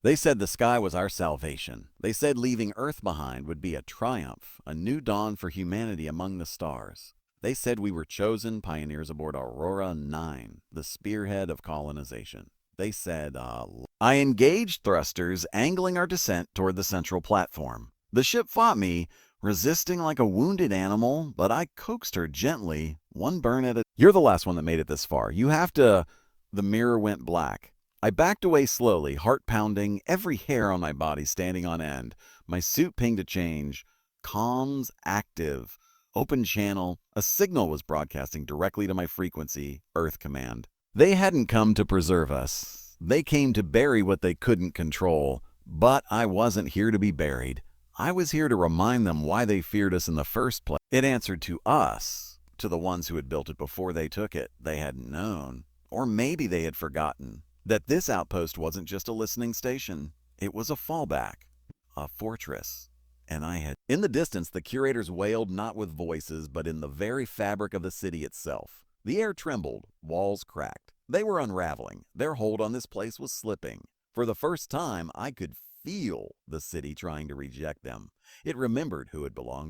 They said the sky was our salvation. They said leaving Earth behind would be a triumph, a new dawn for humanity among the stars. They said we were chosen pioneers aboard Aurora 9, the spearhead of colonization. They said, I engaged thrusters, angling our descent toward the central platform. The ship fought me, resisting like a wounded animal, but I coaxed her gently, one burn at a... You're the last one that made it this far. You have to... The mirror went black. I backed away slowly, heart pounding, every hair on my body standing on end. My suit pinged a change. Comms active. Open channel. A signal was broadcasting directly to my frequency, Earth command. They hadn't come to preserve us. They came to bury what they couldn't control. But I wasn't here to be buried. I was here to remind them why they feared us in the first place. It answered to us, to the ones who had built it before they took it. They hadn't known, or maybe they had forgotten, that this outpost wasn't just a listening station. It was a fallback, a fortress. And I had... In the distance, the curators wailed not with voices, but in the very fabric of the city itself. The air trembled, walls cracked. They were unraveling. Their hold on this place was slipping. For the first time, I could feel the city trying to reject them. It remembered who it belonged